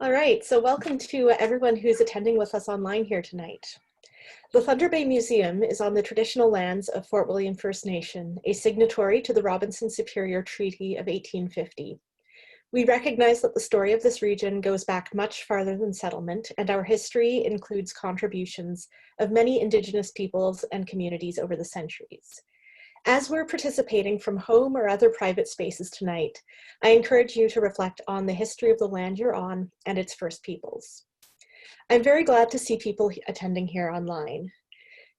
All right, so welcome to everyone who's attending with us online here tonight. The Thunder Bay Museum is on the traditional lands of Fort William First Nation, a signatory to the Robinson Superior Treaty of 1850. We recognize that the story of this region goes back much farther than settlement, and our history includes contributions of many Indigenous peoples and communities over the centuries. As we're participating from home or other private spaces tonight, I encourage you to reflect on the history of the land you're on and its First Peoples. I'm very glad to see people attending here online.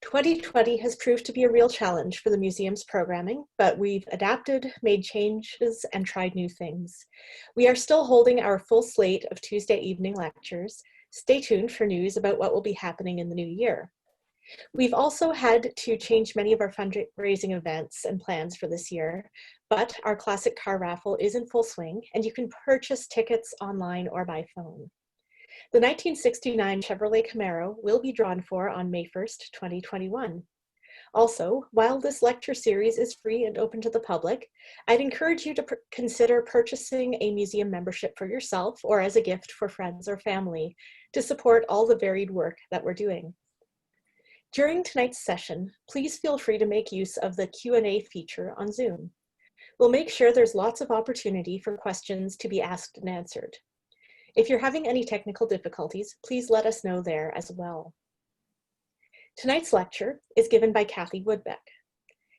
2020 has proved to be a real challenge for the museum's programming, but we've adapted, made changes, and tried new things. We are still holding our full slate of Tuesday evening lectures. Stay tuned for news about what will be happening in the new year. We've also had to change many of our fundraising events and plans for this year, but our classic car raffle is in full swing, and you can purchase tickets online or by phone. The 1969 Chevrolet Camaro will be drawn for on May 1st, 2021. Also, while this lecture series is free and open to the public, I'd encourage you to consider purchasing a museum membership for yourself or as a gift for friends or family to support all the varied work that we're doing. During tonight's session, please feel free to make use of the Q&A feature on Zoom. We'll make sure there's lots of opportunity for questions to be asked and answered. If you're having any technical difficulties, please let us know there as well. Tonight's lecture is given by Kathy Woodbeck.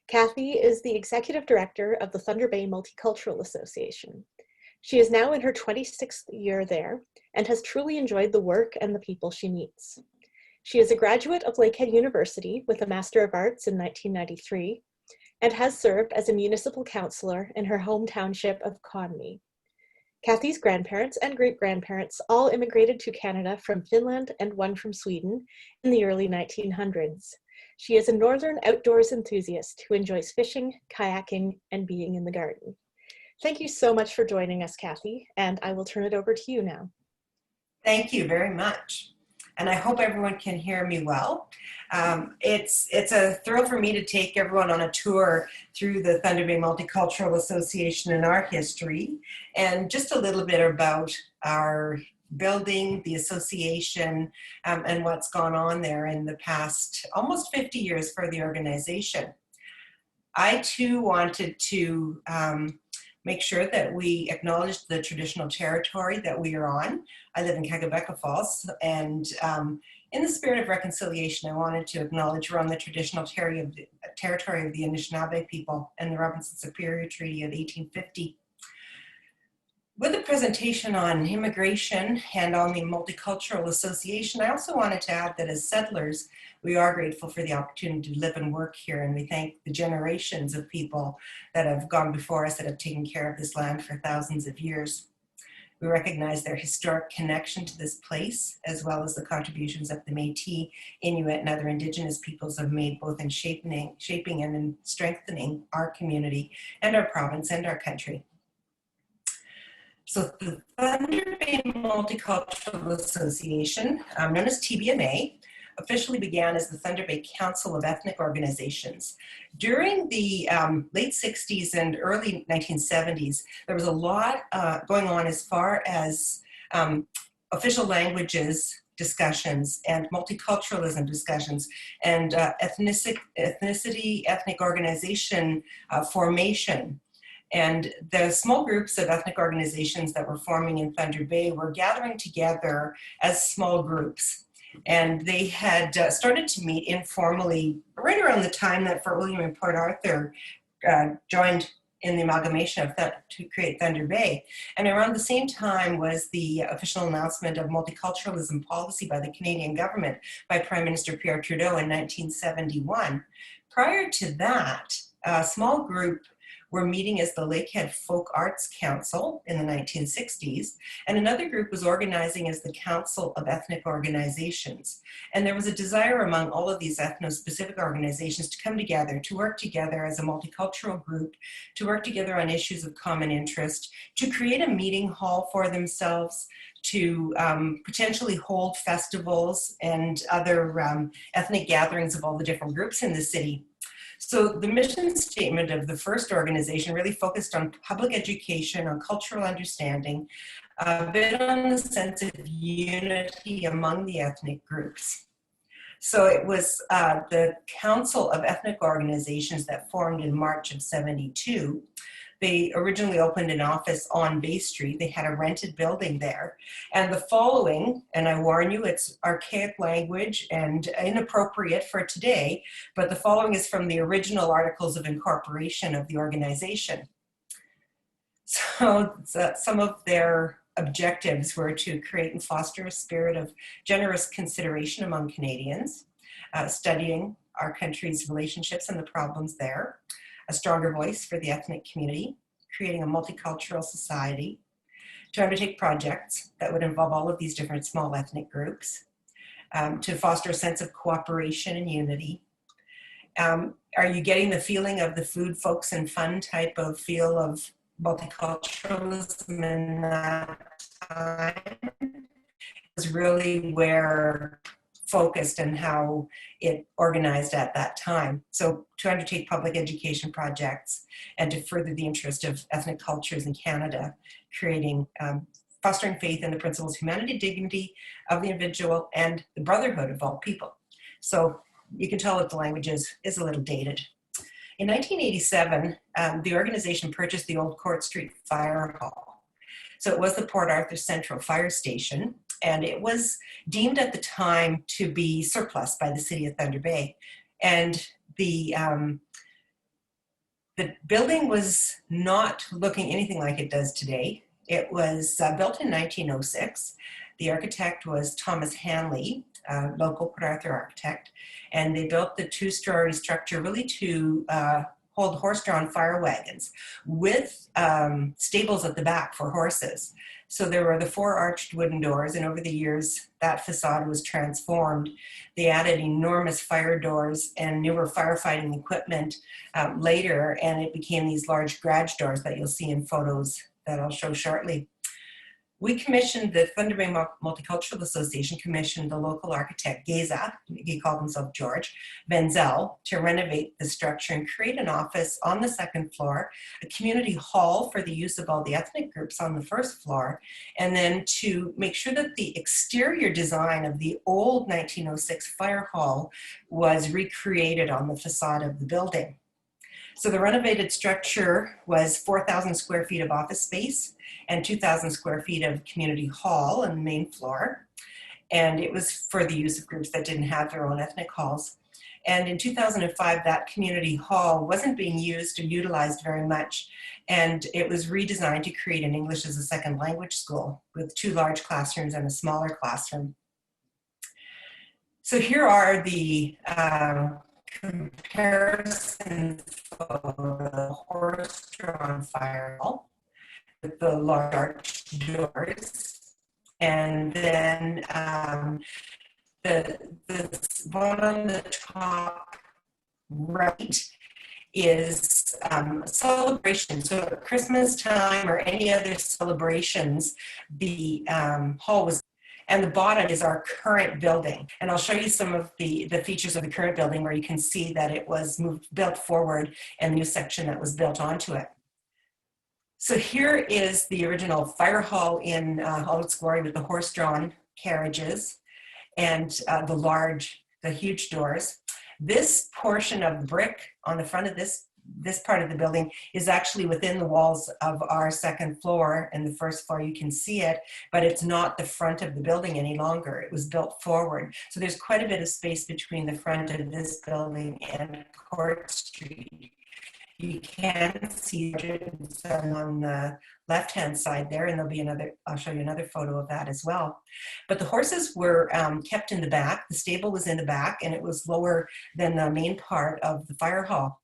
Kathy is the Executive Director of the Thunder Bay Multicultural Association. She is now in her 26th year there and has truly enjoyed the work and the people she meets. She is a graduate of Lakehead University with a Master of Arts in 1993 and has served as a municipal councillor in her home township of Conwy. Kathy's grandparents and great-grandparents all immigrated to Canada from Finland and one from Sweden in the early 1900s. She is a northern outdoors enthusiast who enjoys fishing, kayaking, and being in the garden. Thank you so much for joining us, Kathy, and I will turn it over to you now. Thank you very much. And I hope everyone can hear me well. It's a thrill for me to take everyone on a tour through the Thunder Bay Multicultural Association and our history, and just a little bit about our building, the association, and what's gone on there in the past almost 50 years for the organization. I too wanted to make sure that we acknowledge the traditional territory that we are on. I live in Kagabeka Falls, and in the spirit of reconciliation, I wanted to acknowledge we're on the traditional territory of the Anishinaabe people and the Robinson Superior Treaty of 1850. With a presentation on immigration and on the Multicultural Association, I also wanted to add that as settlers, we are grateful for the opportunity to live and work here, and we thank the generations of people that have gone before us that have taken care of this land for thousands of years. We recognize their historic connection to this place, as well as the contributions that the Métis, Inuit, and other Indigenous peoples have made both in shaping and in strengthening our community and our province and our country. So the Thunder Bay Multicultural Association, known as TBMA, officially began as the Thunder Bay Council of Ethnic Organizations. During the late 60s and early 1970s, there was a lot going on as far as official languages discussions and multiculturalism discussions and ethnic organization formation. And the small groups of ethnic organizations that were forming in Thunder Bay were gathering together as small groups. And they had started to meet informally right around the time that Fort William and Port Arthur joined in the amalgamation to create Thunder Bay. And around the same time was the official announcement of multiculturalism policy by the Canadian government by Prime Minister Pierre Trudeau in 1971. Prior to that, a small group were meeting as the Lakehead Folk Arts Council in the 1960s, and another group was organizing as the Council of Ethnic Organizations. And there was a desire among all of these ethno-specific organizations to come together, to work together as a multicultural group, to work together on issues of common interest, to create a meeting hall for themselves, to potentially hold festivals and other ethnic gatherings of all the different groups in the city. So the mission statement of the first organization really focused on public education, on cultural understanding, a bit on the sense of unity among the ethnic groups. So it was the Council of Ethnic Organizations that formed in March of '72. They originally opened an office on Bay Street. They had a rented building there. And the following, and I warn you, it's archaic language and inappropriate for today, but the following is from the original Articles of Incorporation of the organization. So some of their objectives were to create and foster a spirit of generous consideration among Canadians, studying our country's relationships and the problems there, a stronger voice for the ethnic community, creating a multicultural society, to undertake projects that would involve all of these different small ethnic groups, to foster a sense of cooperation and unity. Are you getting the feeling of the food, folks, and fun type of feel of multiculturalism in that time? Is really where focused and how it organized at that time. So to undertake public education projects and to further the interest of ethnic cultures in Canada, creating, fostering faith in the principles of humanity, dignity of the individual, and the brotherhood of all people. So you can tell that the language is a little dated. In 1987, the organization purchased the old Court Street Fire Hall. So it was the Port Arthur Central Fire Station, and it was deemed at the time to be surplus by the city of Thunder Bay. And the building was not looking anything like it does today. It was built in 1906. The architect was Thomas Hanley, a local Port Arthur architect, and they built the two-story structure really to hold horse-drawn fire wagons with stables at the back for horses. So there were the 4 arched wooden doors, and over the years that facade was transformed. They added enormous fire doors and newer firefighting equipment later, and it became these large garage doors that you'll see in photos that I'll show shortly. We commissioned, the Thunder Bay Multicultural Association commissioned the local architect, Geza, he called himself George, Benzel, to renovate the structure and create an office on the 2nd floor, a community hall for the use of all the ethnic groups on the 1st floor, and then to make sure that the exterior design of the old 1906 fire hall was recreated on the facade of the building. So the renovated structure was 4,000 square feet of office space and 2,000 square feet of community hall on the main floor. And it was for the use of groups that didn't have their own ethnic halls. And in 2005, that community hall wasn't being used or utilized very much. And it was redesigned to create an English as a second language school with 2 large classrooms and a smaller classroom. So here are the comparison photo of the horse-drawn fire hall with the large arched doors, and then the one on the top right is celebration. So at Christmas time or any other celebrations, the hall was. And the bottom is our current building. And I'll show you some of the features of the current building where you can see that it was built forward and the new section that was built onto it. So here is the original fire hall in all its glory with the horse-drawn carriages and the huge doors. This portion of brick on the front of this part of the building is actually within the walls of our 2nd floor, and the 1st floor you can see it, but it's not the front of the building any longer. It was built forward. So there's quite a bit of space between the front of this building and Court Street. You can see on the left-hand side there, and there'll be I'll show you another photo of that as well. But the horses were kept in the back. The stable was in the back, and it was lower than the main part of the fire hall.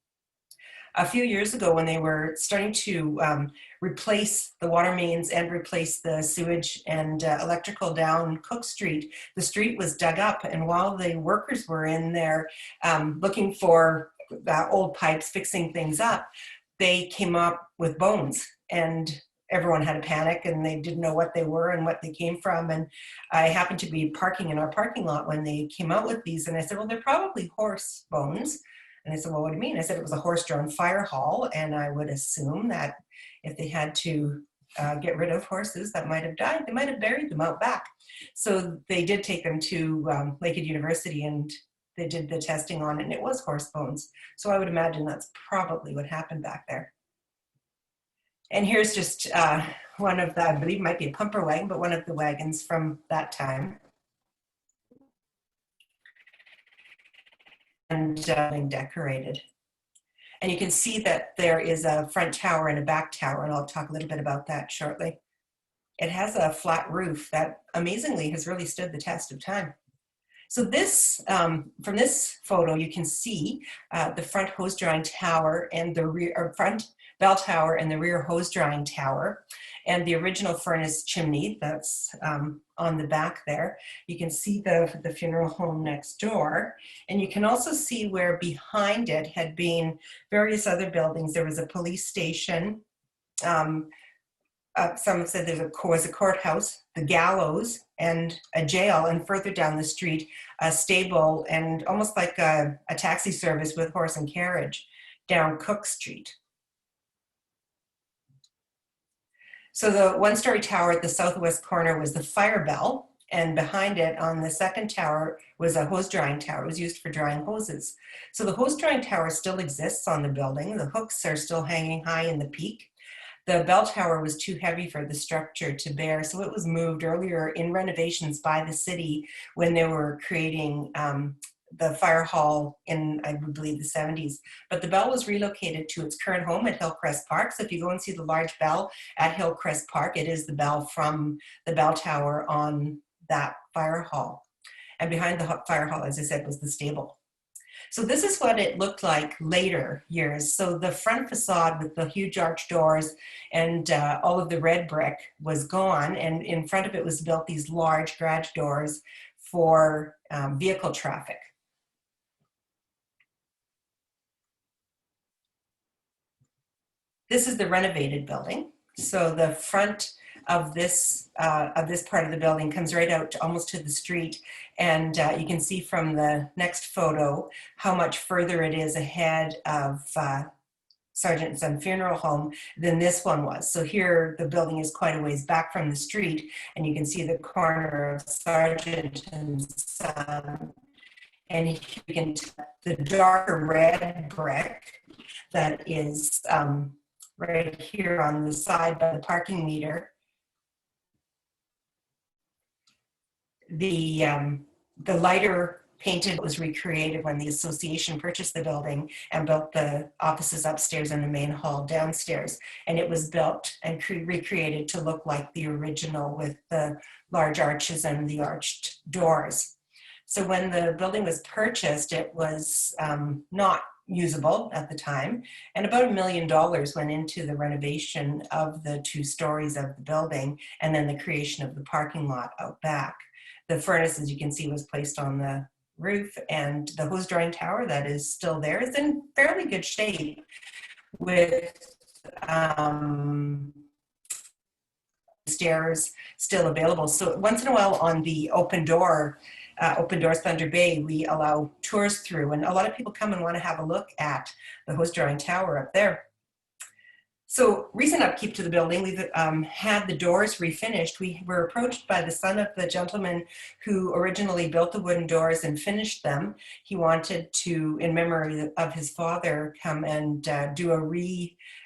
A few years ago, when they were starting to replace the water mains and replace the sewage and electrical down Cook Street, the street was dug up, and while the workers were in there looking for old pipes, fixing things up, they came up with bones, and everyone had a panic, and they didn't know what they were and what they came from. And I happened to be parking in our parking lot when they came out with these, and I said, well, they're probably horse bones. And they said, well, what do you mean? I said, it was a horse-drawn fire hall, and I would assume that if they had to get rid of horses that might have died, they might have buried them out back. So they did take them to Lakehead University, and they did the testing on it, and it was horse bones. So I would imagine that's probably what happened back there. And here's just one of the, I believe it might be a pumper wagon, but one of the wagons from that time. And decorated. And you can see that there is a front tower and a back tower, and I'll talk a little bit about that shortly. It has a flat roof that amazingly has really stood the test of time. So this, from this photo, you can see the front hose drying tower and the rear, or front bell tower and the rear hose drying tower, and the original furnace chimney that's on the back there. You can see the funeral home next door, and you can also see where behind it had been various other buildings. There was a police station. Some said there was a courthouse, the gallows, and a jail, and further down the street, a stable and almost like a taxi service with horse and carriage down Cook Street. So the one-story tower at the southwest corner was the fire bell, and behind it on the second tower was a hose drying tower. It was used for drying hoses. So the hose drying tower still exists on the building. The hooks are still hanging high in the peak. The bell tower was too heavy for the structure to bear, so it was moved earlier in renovations by the city when they were creating the fire hall in, I believe, the 70s. But the bell was relocated to its current home at Hillcrest Park. So if you go and see the large bell at Hillcrest Park, it is the bell from the bell tower on that fire hall. And behind the fire hall, as I said, was the stable. So this is what it looked like later years. So the front facade with the huge arch doors and all of the red brick was gone. And in front of it was built these large garage doors for vehicle traffic. This is the renovated building. So the front of this part of the building comes right out almost to the street, and you can see from the next photo how much further it is ahead of Sargent & Son Funeral Home than this one was. So here the building is quite a ways back from the street, and you can see the corner of Sargent & Son, and you can the darker red brick that is right here on the side by the parking meter. The lighter painted was recreated when the association purchased the building and built the offices upstairs and the main hall downstairs. And it was built and recreated to look like the original with the large arches and the arched doors. So when the building was purchased, it was not usable at the time, and about $1 million went into the renovation of the 2 stories of the building and then the creation of the parking lot out back. The furnace, as you can see, was placed on the roof, and the hose drying tower that is still there is in fairly good shape with stairs still available. So once in a while on the Open Doors Thunder Bay, we allow tours through, and a lot of people come and want to have a look at the hose drying tower up there. So recent upkeep to the building, we've had the doors refinished. We were approached by the son of the gentleman who originally built the wooden doors and finished them. He wanted to, in memory of his father, come and do a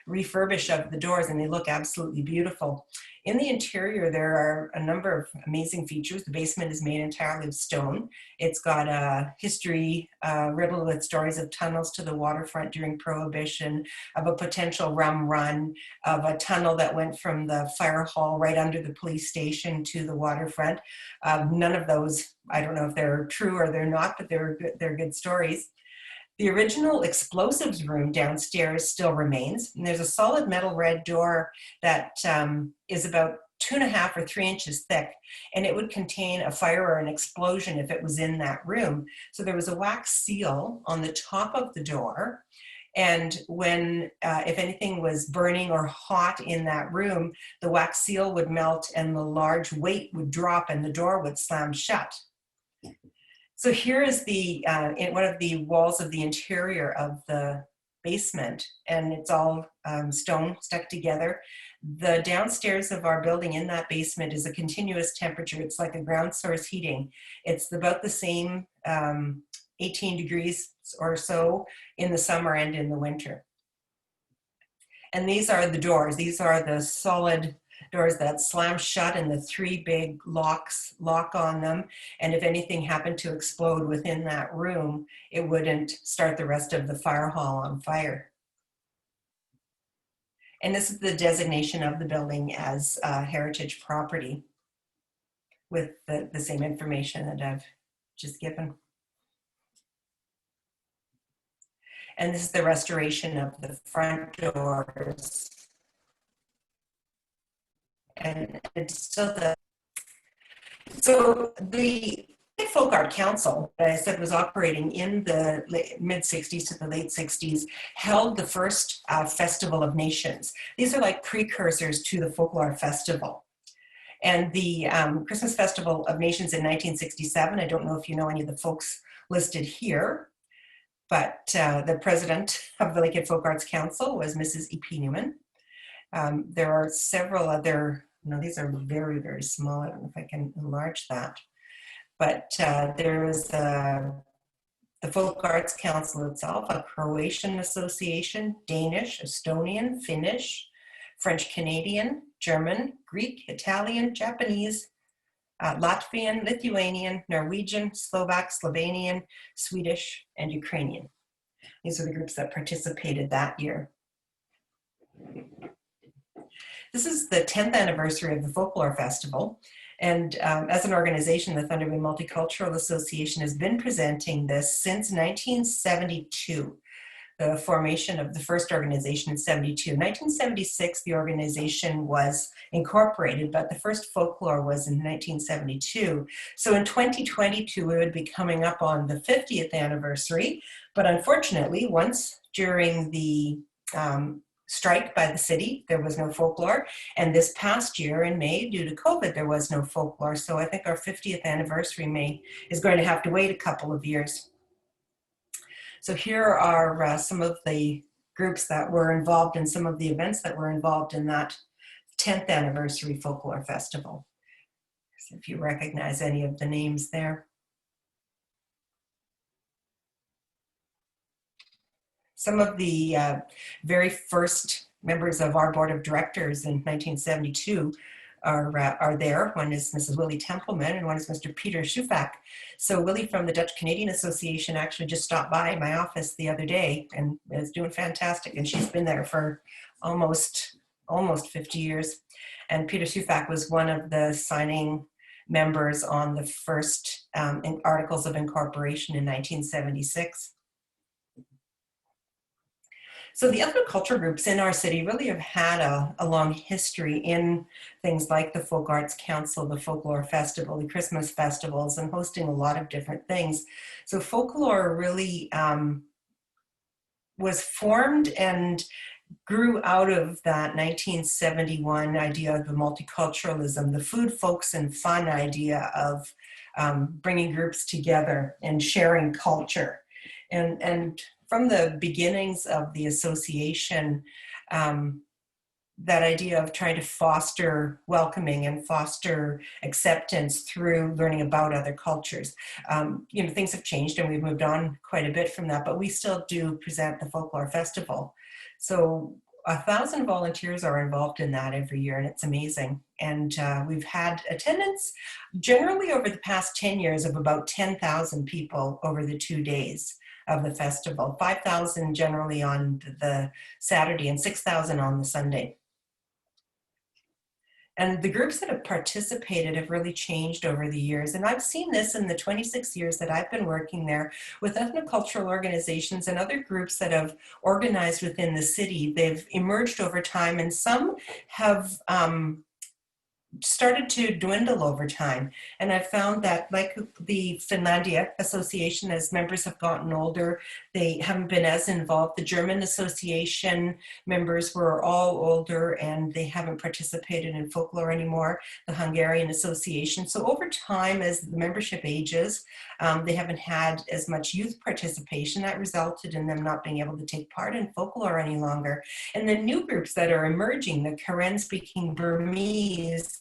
refurbish of the doors, and they look absolutely beautiful. In the interior, there are a number of amazing features. The basement is made entirely of stone. It's got a history riddled with stories of tunnels to the waterfront during Prohibition, of a potential rum run, of a tunnel that went from the fire hall right under the police station to the waterfront. None of those, I don't know if they're true or they're not, but they're good stories. The original explosives room downstairs still remains, and there's a solid metal red door that is about 2.5 or 3 inches thick, and it would contain a fire or an explosion if it was in that room. So there was a wax seal on the top of the door, and when, if anything was burning or hot in that room, the wax seal would melt and the large weight would drop and the door would slam shut. So here is the in one of the walls of the interior of the basement, and it's all stone stuck together. The downstairs of our building in that basement is a continuous temperature. It's like a ground source heating. It's about the same 18 degrees or so in the summer and in the winter. And these are the doors. These are the solid doors that slam shut, and the three big locks lock on them. And if anything happened to explode within that room, it wouldn't start the rest of the fire hall on fire. And this is the designation of the building as heritage property with the same information that I've just given. And this is the restoration of the front doors. And it's still so the Folk Art Council, that I said was operating in the mid-60s to the late 60s, held the first Festival of Nations. These are like precursors to the Folklore Festival. And the Christmas Festival of Nations in 1967, I don't know if you know any of the folks listed here, but the president of the Lakehead Folk Arts Council was Mrs. E.P. Newman. There are several other, these are very, very small. I don't know if I can enlarge that. But there is the Folk Arts Council itself, a Croatian association, Danish, Estonian, Finnish, French Canadian, German, Greek, Italian, Japanese, Latvian, Lithuanian, Norwegian, Slovak, Slovenian, Swedish, and Ukrainian. These are the groups that participated that year. This is the 10th anniversary of the Folklore Festival. And as an organization, the Thunder Bay Multicultural Association has been presenting this since 1972, the formation of the first organization in 72. In 1976, the organization was incorporated, but the first folklore was in 1972. So in 2022, we would be coming up on the 50th anniversary. But unfortunately, once during the strike by the city, there was no folklore. And this past year in May, due to COVID, there was no folklore. So I think our 50th anniversary is going to have to wait a couple of years. So here are some of the groups that were involved in some of the events that were involved in that 10th anniversary Folklore Festival. So if you recognize any of the names there. Some of the very first members of our board of directors in 1972 are there. One is Mrs. Willie Templeman and one is Mr. Peter Schufak. So Willie from the Dutch Canadian Association actually just stopped by my office the other day and is doing fantastic. And she's been there for almost 50 years. And Peter Schufak was one of the signing members on the first articles of incorporation in 1976. So the ethnoculture groups in our city really have had a long history in things like the Folk Arts Council, the Folklore Festival, the Christmas festivals, and hosting a lot of different things. So folklore really was formed and grew out of that 1971 idea of the multiculturalism, the food, folks, and fun idea of bringing groups together and sharing culture. And from the beginnings of the association, that idea of trying to foster welcoming and foster acceptance through learning about other cultures. Things have changed and we've moved on quite a bit from that, but we still do present the Folklore Festival. So 1,000 volunteers are involved in that every year, and it's amazing. And we've had attendance generally over the past 10 years of about 10,000 people over the 2 days of the festival, 5,000 generally on the Saturday and 6,000 on the Sunday. And the groups that have participated have really changed over the years. And I've seen this in the 26 years that I've been working there with ethnocultural organizations and other groups that have organized within the city. They've emerged over time, and some have started to dwindle over time. And I've found that, like the Finlandia Association, as members have gotten older, they haven't been as involved. The German Association members were all older and they haven't participated in folklore anymore. The Hungarian Association. So over time, as the membership ages, they haven't had as much youth participation. That resulted in them not being able to take part in folklore any longer. And the new groups that are emerging, the Karen-speaking Burmese,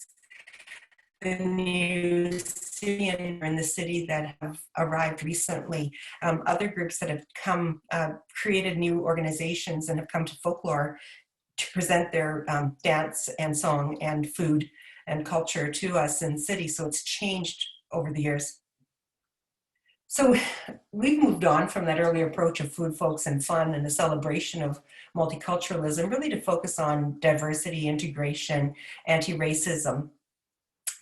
the new Syrian in the city that have arrived recently, other groups that have come, created new organizations and have come to folklore to present their dance and song and food and culture to us in the city. So it's changed over the years. So we've moved on from that earlier approach of food, folks, and fun and the celebration of multiculturalism, really to focus on diversity, integration, anti-racism.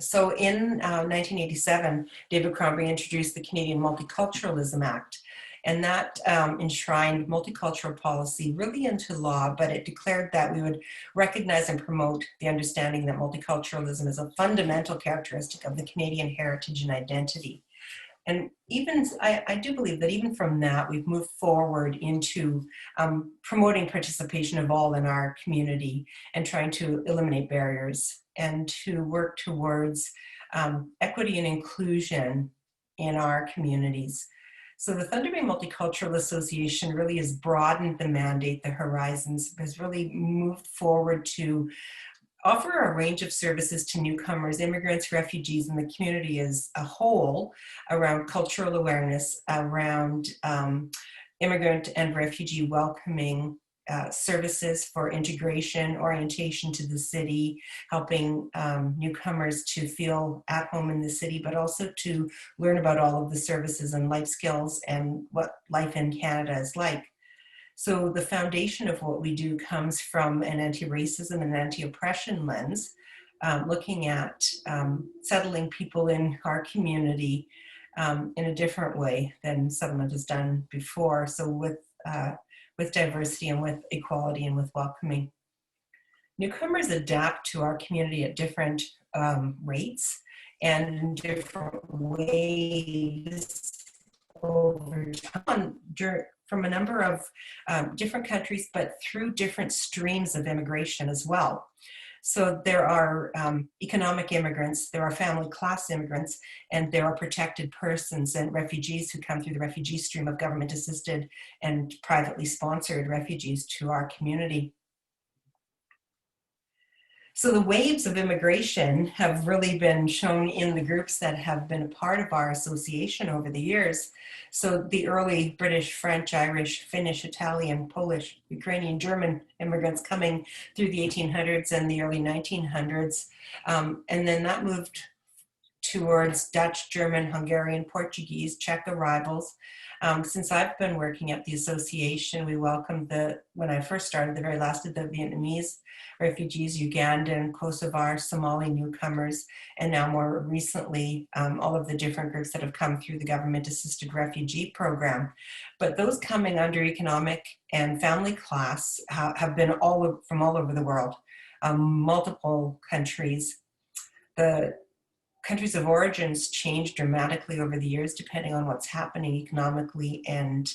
So in 1987, David Crombie introduced the Canadian Multiculturalism Act, and that enshrined multicultural policy really into law, but it declared that we would recognize and promote the understanding that multiculturalism is a fundamental characteristic of the Canadian heritage and identity. And even, I do believe that even from that, we've moved forward into promoting participation of all in our community and trying to eliminate barriers and to work towards equity and inclusion in our communities. So the Thunder Bay Multicultural Association really has broadened the mandate, the horizons, has really moved forward to offer a range of services to newcomers, immigrants, refugees, and the community as a whole around cultural awareness, around immigrant and refugee welcoming services for integration, orientation to the city, helping newcomers to feel at home in the city, but also to learn about all of the services and life skills and what life in Canada is like. So the foundation of what we do comes from an anti-racism and anti-oppression lens, looking at settling people in our community in a different way than settlement has done before. So with diversity and with equality and with welcoming. Newcomers adapt to our community at different rates and in different ways over time from a number of different countries, but through different streams of immigration as well. So there are economic immigrants, there are family class immigrants, and there are protected persons and refugees who come through the refugee stream of government assisted and privately sponsored refugees to our community. So the waves of immigration have really been shown in the groups that have been a part of our association over the years. So the early British, French, Irish, Finnish, Italian, Polish, Ukrainian, German immigrants coming through the 1800s and the early 1900s. And then that moved towards Dutch, German, Hungarian, Portuguese, Czech arrivals. Since I've been working at the association, we welcomed when I first started, the very last of the Vietnamese refugees, Ugandan, Kosovar, Somali newcomers, and now more recently, all of the different groups that have come through the government-assisted refugee program. But those coming under economic and family class have been from all over the world, multiple countries. The countries of origins change dramatically over the years, depending on what's happening economically and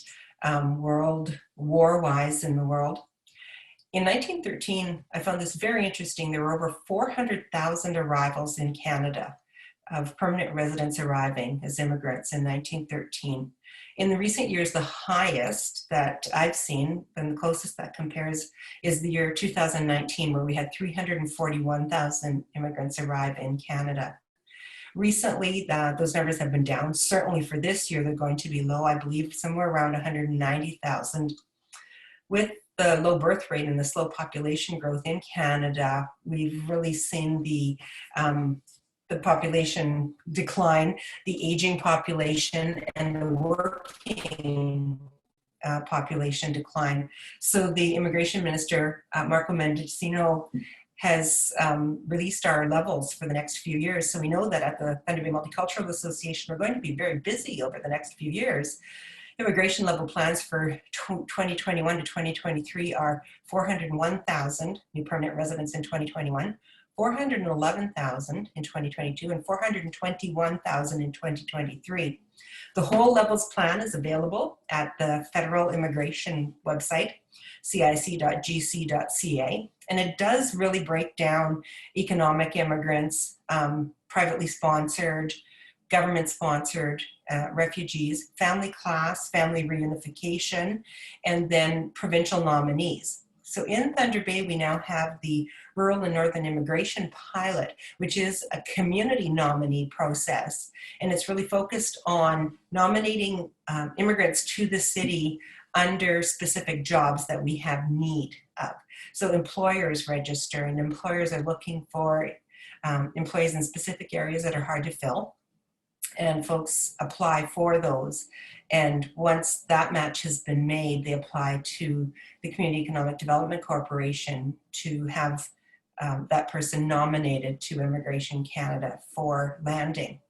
world war-wise in the world. In 1913, I found this very interesting. There were over 400,000 arrivals in Canada of permanent residents arriving as immigrants in 1913. In the recent years, the highest that I've seen, and the closest that compares, is the year 2019, where we had 341,000 immigrants arrive in Canada. Recently, those numbers have been down. Certainly for this year, they're going to be low, I believe, somewhere around 190,000. With the low birth rate and the slow population growth in Canada, we've really seen the population decline, the aging population, and the working population decline. So the immigration minister, Marco Mendicino, has released our levels for the next few years. So we know that at the Thunder Bay Multicultural Association, we're going to be very busy over the next few years. Immigration level plans for 2021 to 2023 are 401,000 new permanent residents in 2021, 411,000 in 2022 and 421,000 in 2023. The whole levels plan is available at the federal immigration website, cic.gc.ca, and it does really break down economic immigrants, privately sponsored, government-sponsored refugees, family class, family reunification, and then provincial nominees. So in Thunder Bay, we now have the Rural and Northern Immigration Pilot, which is a community nominee process. And it's really focused on nominating immigrants to the city under specific jobs that we have need of. So employers register, and employers are looking for employees in specific areas that are hard to fill. And folks apply for those. And once that match has been made, they apply to the Community Economic Development Corporation to have that person nominated to Immigration Canada for landing.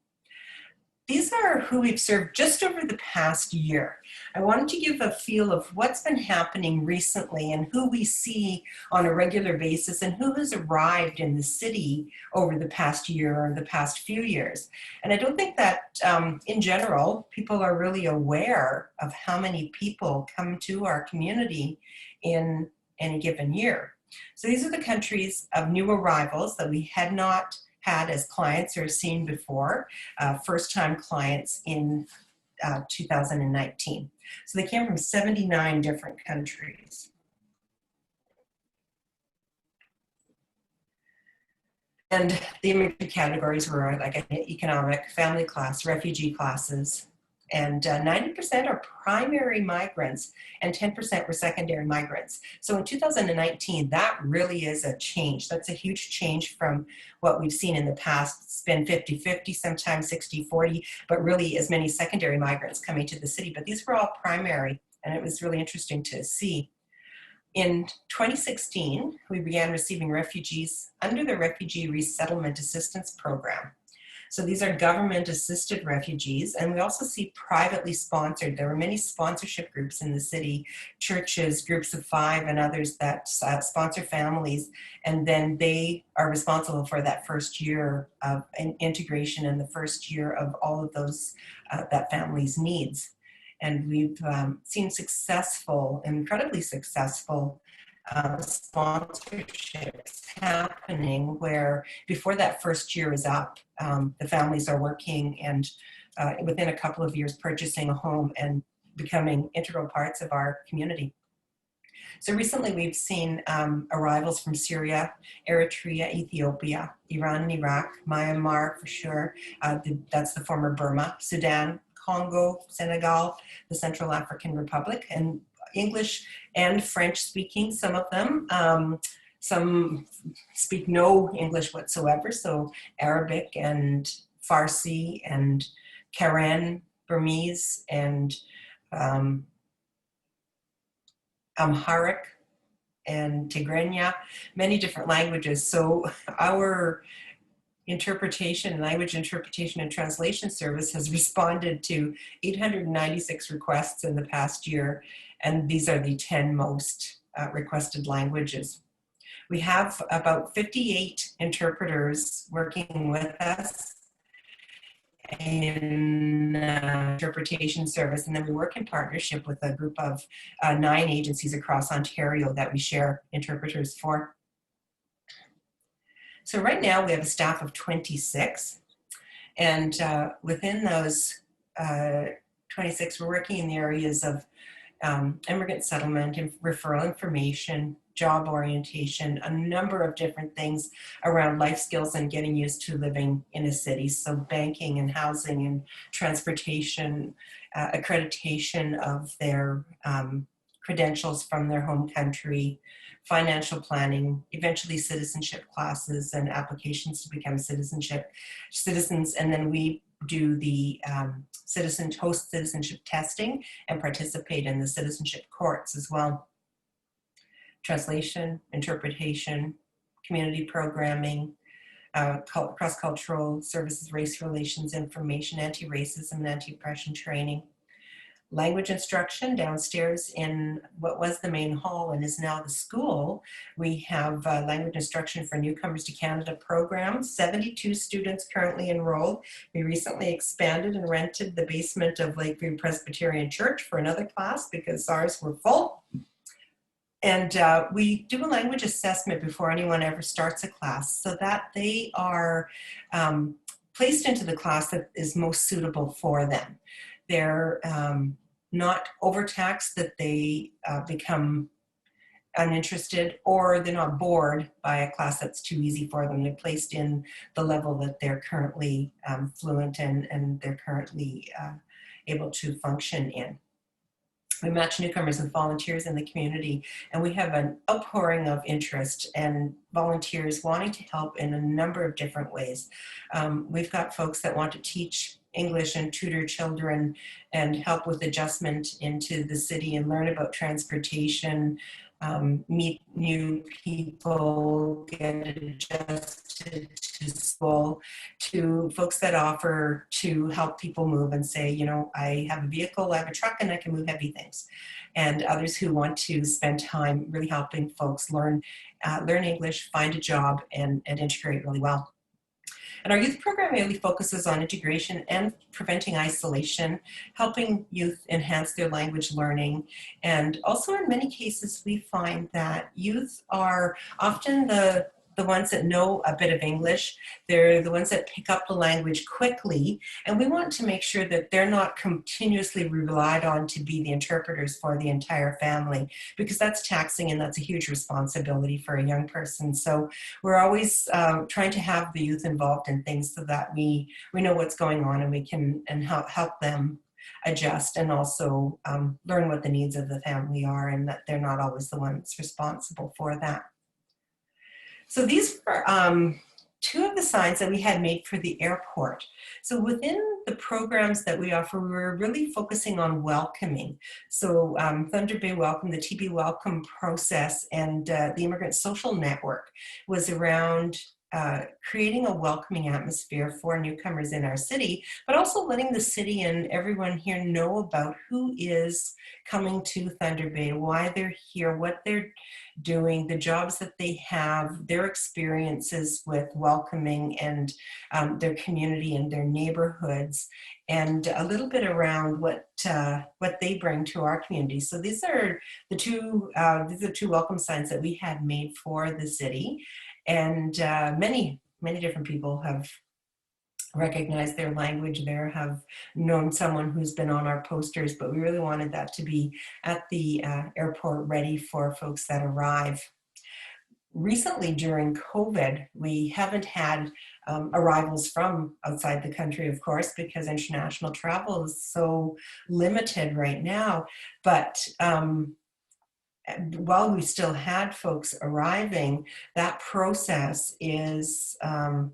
These are who we've served just over the past year. I wanted to give a feel of what's been happening recently and who we see on a regular basis and who has arrived in the city over the past year or the past few years. And I don't think that in general, people are really aware of how many people come to our community in any given year. So these are the countries of new arrivals that we had not had as clients or seen before, first-time clients in 2019. So they came from 79 different countries. And the immigrant categories were like economic, family class, refugee classes, and 90% are primary migrants and 10% were secondary migrants. So in 2019, that really is a change. That's a huge change from what we've seen in the past. It's been 50-50, sometimes 60-40, but really as many secondary migrants coming to the city. But these were all primary, and it was really interesting to see. In 2016, we began receiving refugees under the Refugee Resettlement Assistance Program. So these are government-assisted refugees, and we also see privately sponsored. There were many sponsorship groups in the city, churches, groups of 5, and others that sponsor families, and then they are responsible for that first year of integration and the first year of all of those that family's needs. And we've seen successful, incredibly successful sponsorships happening where before that first year is up, the families are working and within a couple of years purchasing a home and becoming integral parts of our community. So recently we've seen arrivals from Syria, Eritrea, Ethiopia, Iran and Iraq, Myanmar for sure, that's the former Burma, Sudan, Congo, Senegal, the Central African Republic, and English and French speaking, some of them. Some speak no English whatsoever, so Arabic and Farsi and Karen, Burmese, and Amharic and Tigrinya, many different languages. So our language interpretation and translation service has responded to 896 requests in the past year, and these are the 10 most requested languages. We have about 58 interpreters working with us in interpretation service, and then we work in partnership with a group of 9 agencies across Ontario that we share interpreters for. So right now we have a staff of 26, and within those 26, we're working in the areas of immigrant settlement, and referral information, job orientation, a number of different things around life skills and getting used to living in a city. So banking and housing and transportation, accreditation of their credentials from their home country, financial planning, eventually citizenship classes and applications to become citizens, and then we do the host citizenship testing and participate in the citizenship courts as well. Translation, interpretation, community programming, cross-cultural services, race relations information, anti-racism and anti-oppression training. language instruction downstairs in what was the main hall and is now the school. We have language instruction for Newcomers to Canada program, 72 students currently enrolled. We recently expanded and rented the basement of Lakeview Presbyterian Church for another class because ours were full. And we do a language assessment before anyone ever starts a class so that they are placed into the class that is most suitable for them. They're not overtaxed, that they become uninterested, or they're not bored by a class that's too easy for them. They're placed in the level that they're currently fluent in and they're currently able to function in. We match newcomers with volunteers in the community, and we have an outpouring of interest and volunteers wanting to help in a number of different ways. We've got folks that want to teach English and tutor children and help with adjustment into the city and learn about transportation, meet new people, get adjusted to school, to folks that offer to help people move and say, you know, I have a vehicle, I have a truck, and I can move heavy things. And others who want to spend time really helping folks learn English, find a job, and integrate really well. And our youth program really focuses on integration and preventing isolation, helping youth enhance their language learning. And also in many cases, we find that youth are often the ones that know a bit of English. They're the ones that pick up the language quickly. And we want to make sure that they're not continuously relied on to be the interpreters for the entire family, because that's taxing and that's a huge responsibility for a young person. So we're always trying to have the youth involved in things so that we know what's going on and we can help them adjust and also learn what the needs of the family are, and that they're not always the ones responsible for that. So these were two of the signs that we had made for the airport. So within the programs that we offer, we were really focusing on welcoming. So Thunder Bay Welcome, the TB Welcome process, and the Immigrant Social Network was around creating a welcoming atmosphere for newcomers in our city, but also letting the city and everyone here know about who is coming to Thunder Bay, why they're here, what they're doing, the jobs that they have, their experiences with welcoming and their community and their neighborhoods, and a little bit around what they bring to our community. So these are the two welcome signs that we had made for the city. And many different people have recognized their language there, have known someone who's been on our posters, but we really wanted that to be at the airport ready for folks that arrive. Recently, during COVID, we haven't had arrivals from outside the country, of course, because international travel is so limited right now. But while we still had folks arriving, that process is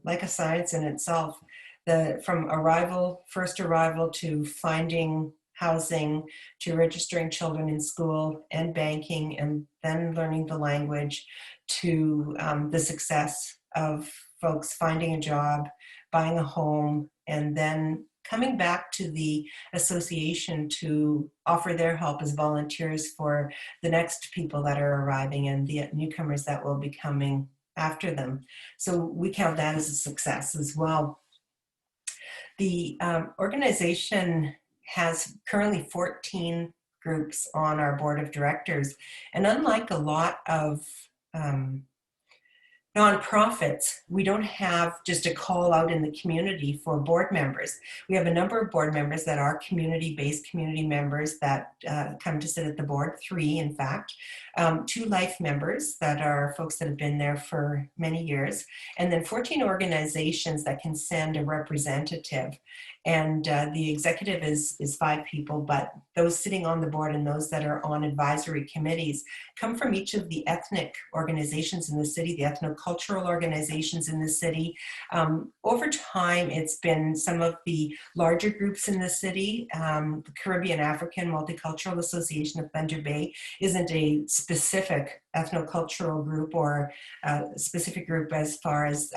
like a science in itself. From first arrival to finding housing, to registering children in school and banking, and then learning the language, to the success of folks finding a job, buying a home, and then coming back to the association to offer their help as volunteers for the next people that are arriving and the newcomers that will be coming after them. So we count that as a success as well. The organization has currently 14 groups on our board of directors, and unlike a lot of nonprofits, we don't have just a call out in the community for board members. We have a number of board members that are community-based community members that come to sit at the board, 3 in fact, 2 life members that are folks that have been there for many years, and then 14 organizations that can send a representative. And the executive is 5 people, but those sitting on the board and those that are on advisory committees come from each of the ethnic organizations in the city, the ethnocultural organizations in the city. Over time, it's been some of the larger groups in the city. The Caribbean African Multicultural Association of Thunder Bay isn't a specific ethnocultural group or a specific group as far as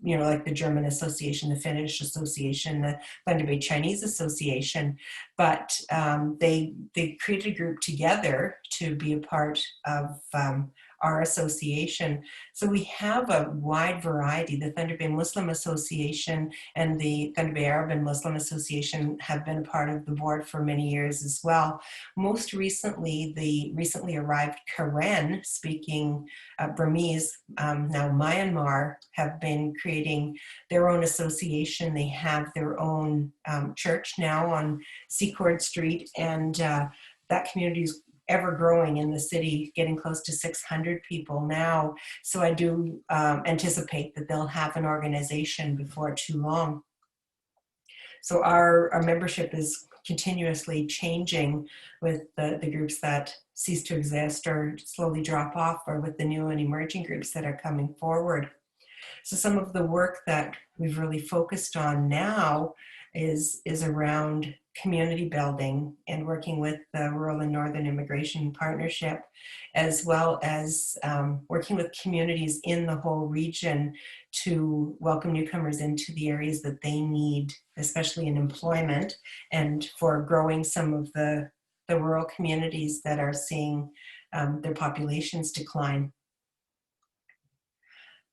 you know, like the German Association, the Finnish Association, the Thunder Bay Chinese Association, but they created a group together to be a part of our association. So we have a wide variety. The Thunder Bay Muslim Association and the Thunder Bay Arab and Muslim Association have been a part of the board for many years as well. Most recently, the recently arrived Karen, speaking Burmese, now Myanmar, have been creating their own association. They have their own church now on Secord Street, and that community is ever growing in the city, getting close to 600 people now. So I do anticipate that they'll have an organization before too long. So our membership is continuously changing with the groups that cease to exist or slowly drop off, or with the new and emerging groups that are coming forward. So some of the work that we've really focused on now is around community building and working with the Rural and Northern Immigration Partnership, as well as working with communities in the whole region to welcome newcomers into the areas that they need, especially in employment, and for growing some of the rural communities that are seeing their populations decline.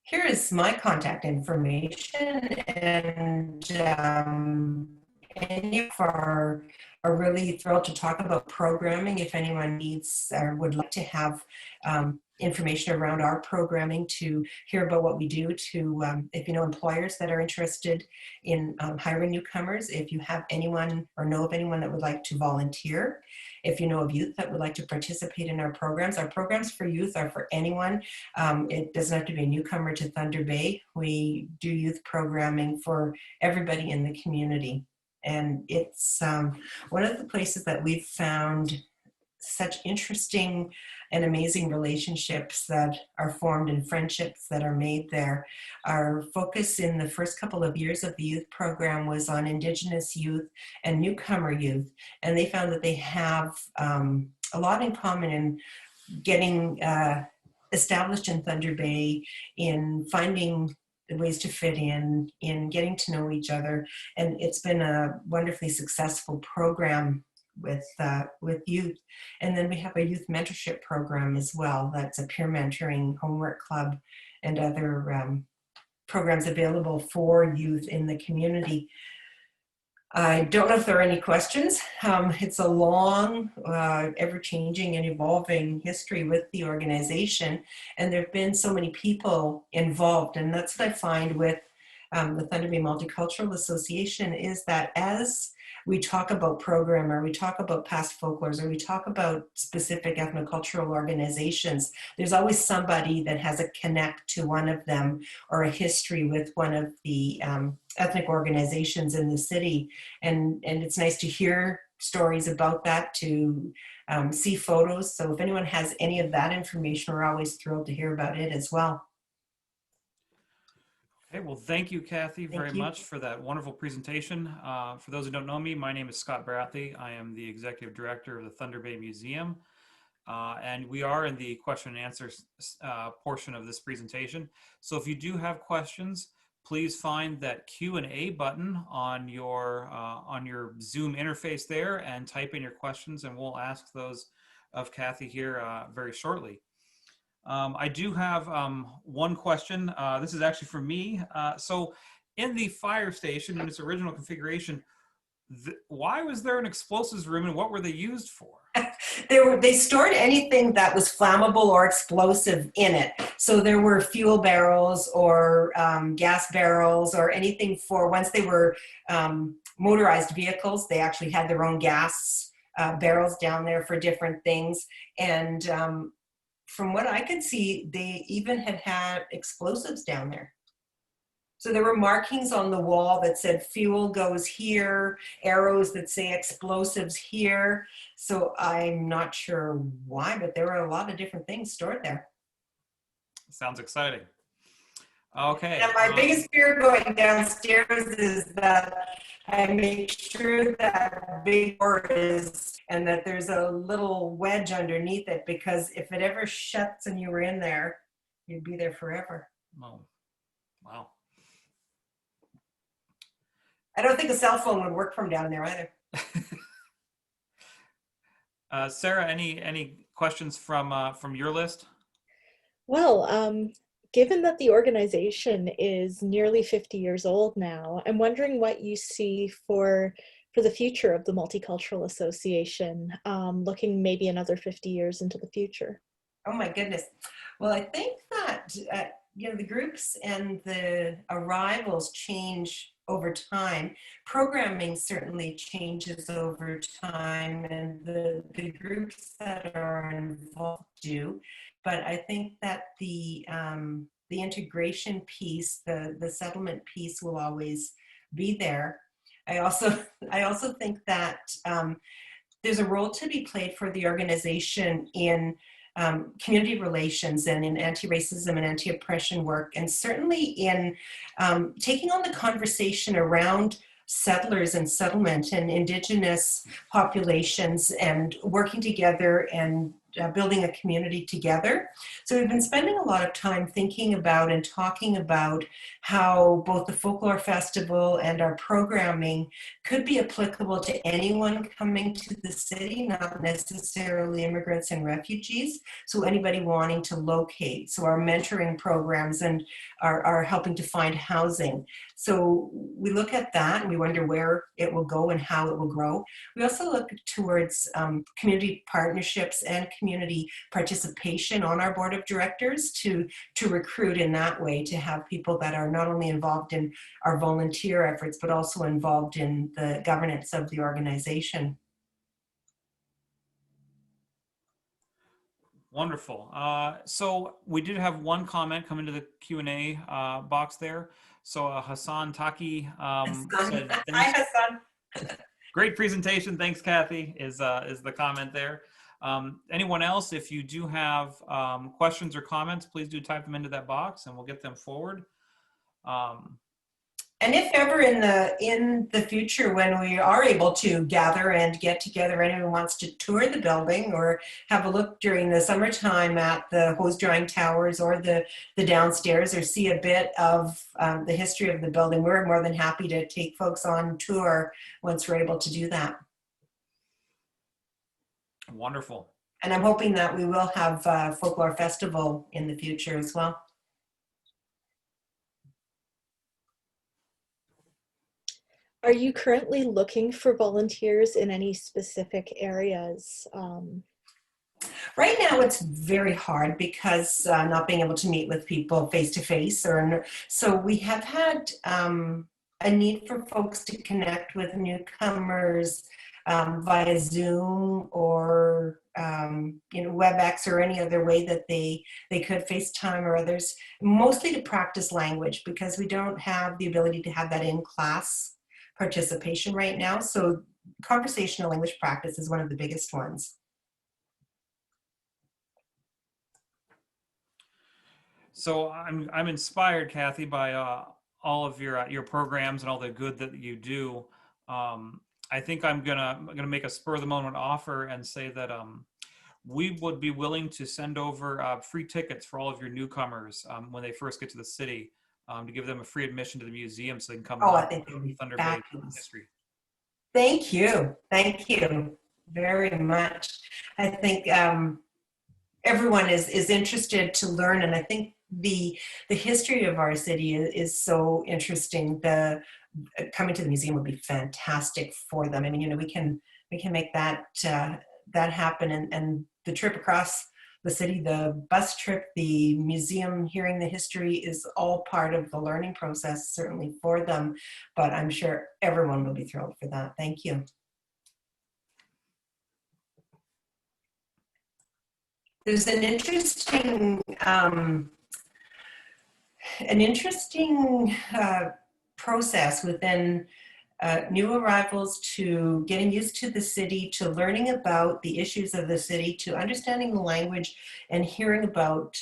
Here is my contact information, and any of are really thrilled to talk about programming. If anyone needs or would like to have information around our programming, to hear about what we do, to if you know employers that are interested in hiring newcomers, if you have anyone or know of anyone that would like to volunteer, if you know of youth that would like to participate in our programs for youth are for anyone. It doesn't have to be a newcomer to Thunder Bay. We do youth programming for everybody in the community. And it's one of the places that we've found such interesting and amazing relationships that are formed and friendships that are made there. Our focus in the first couple of years of the youth program was on Indigenous youth and newcomer youth, and they found that they have a lot in common in getting established in Thunder Bay, in finding ways to fit in getting to know each other. And it's been a wonderfully successful program with youth. And then we have a youth mentorship program as well. That's a peer mentoring homework club and other programs available for youth in the community. I don't know if there are any questions. It's a long, ever-changing and evolving history with the organization, and there have been so many people involved, and that's what I find with the Thunder Bay Multicultural Association, is that as we talk about program, or we talk about past folklores, or we talk about specific ethnocultural organizations, there's always somebody that has a connect to one of them, or a history with one of the ethnic organizations in the city. And it's nice to hear stories about that, to see photos. So if anyone has any of that information, we're always thrilled to hear about it as well. Okay, well, thank you, Kathy, very much for that wonderful presentation. For those who don't know me, my name is Scott Bradley. I am the Executive Director of the Thunder Bay Museum, and we are in the question and answers portion of this presentation. So if you do have questions, please find that Q&A button on your Zoom interface there and type in your questions, and we'll ask those of Kathy here very shortly. I do have one question. This is actually for me. So in the fire station, in its original configuration, why was there an explosives room, and what were they used for? They stored anything that was flammable or explosive in it. So there were fuel barrels or gas barrels, or anything for, once they were motorized vehicles, they actually had their own gas barrels down there for different things. And from what I could see, they even had explosives down there. So there were markings on the wall that said fuel goes here, arrows that say explosives here. So I'm not sure why, but there were a lot of different things stored there. Sounds exciting. Okay. And my biggest fear going downstairs is that I make sure that big door is, and that there's a little wedge underneath it, because if it ever shuts and you were in there, you'd be there forever. Oh, wow. I don't think a cell phone would work from down there either. Sarah, any questions from your list? Well, given that the organization is nearly 50 years old now, I'm wondering what you see for the future of the Multicultural Association, looking maybe another 50 years into the future. Oh my goodness. Well, I think that, the groups and the arrivals change over time. Programming certainly changes over time, and the groups that are involved do. But I think that the integration piece, the settlement piece will always be there. I also think that there's a role to be played for the organization in community relations and in anti-racism and anti-oppression work, and certainly in taking on the conversation around settlers and settlement and Indigenous populations and working together and building a community together. So we've been spending a lot of time thinking about and talking about how both the Folklore Festival and our programming could be applicable to anyone coming to the city, not necessarily immigrants and refugees. So anybody wanting to locate. So our mentoring programs and are helping to find housing. So we look at that and we wonder where it will go and how it will grow. We also look towards community partnerships and community participation on our board of directors to recruit in that way, to have people that are not only involved in our volunteer efforts, but also involved in the governance of the organization. Wonderful. So we did have one comment come into the Q&A box there. So Hassan Taki said, Hi, Hassan. Great presentation. Thanks, Kathy, is the comment there. Anyone else, if you do have questions or comments, please do type them into that box and we'll get them forward. And if ever in the future, when we are able to gather and get together, anyone wants to tour the building or have a look during the summertime at the hose drying towers or the downstairs, or see a bit of the history of the building, we're more than happy to take folks on tour once we're able to do that. Wonderful. And I'm hoping that we will have Folklore Festival in the future as well. Are you currently looking for volunteers in any specific areas? Right now it's very hard because not being able to meet with people face to face, so we have had a need for folks to connect with newcomers via Zoom or WebEx or any other way that they could, FaceTime or others, mostly to practice language, because we don't have the ability to have that in class participation right now. So conversational language practice is one of the biggest ones. So I'm inspired, Kathy, by all of your programs and all the good that you do. I think I'm gonna make a spur of the moment offer and say that we would be willing to send over free tickets for all of your newcomers when they first get to the city, to give them a free admission to the museum so they can come. Oh, I think it would be Thunder Bay fabulous. history. Thank you very much. I think everyone is interested to learn, and I think the history of our city is so interesting. The coming to the museum would be fantastic for them. I mean, we can make that happen, and the trip across the city, the bus trip, the museum, hearing the history is all part of the learning process, certainly for them, but I'm sure everyone will be thrilled for that. Thank you. There's an interesting process within new arrivals to getting used to the city, to learning about the issues of the city, to understanding the language and hearing about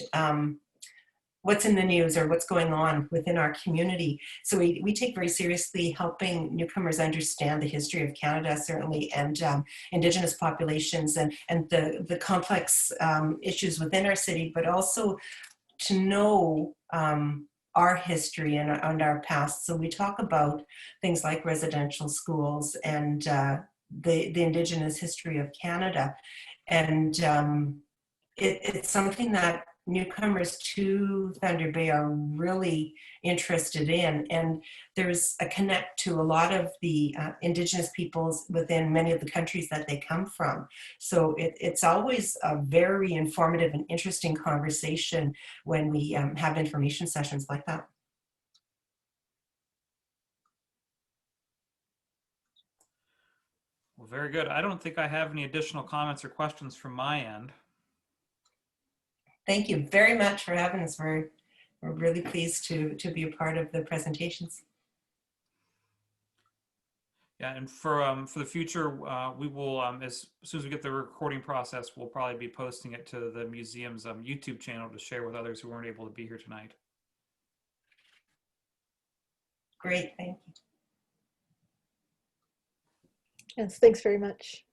what's in the news or what's going on within our community. So we take very seriously helping newcomers understand the history of Canada, certainly, and Indigenous populations and the complex issues within our city, but also to know our history and our past. So we talk about things like residential schools and the Indigenous history of Canada. And it's something that newcomers to Thunder Bay are really interested in. And there's a connect to a lot of the Indigenous peoples within many of the countries that they come from. So it's always a very informative and interesting conversation when we have information sessions like that. Well, very good. I don't think I have any additional comments or questions from my end. Thank you very much for having us. We're really pleased to be a part of the presentations. Yeah, and for the future, we will, as soon as we get the recording process, we'll probably be posting it to the museum's YouTube channel to share with others who weren't able to be here tonight. Great, thank you. Yes, thanks very much.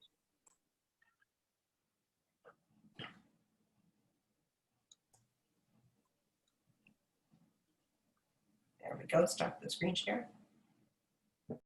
There we go, stop the screen share.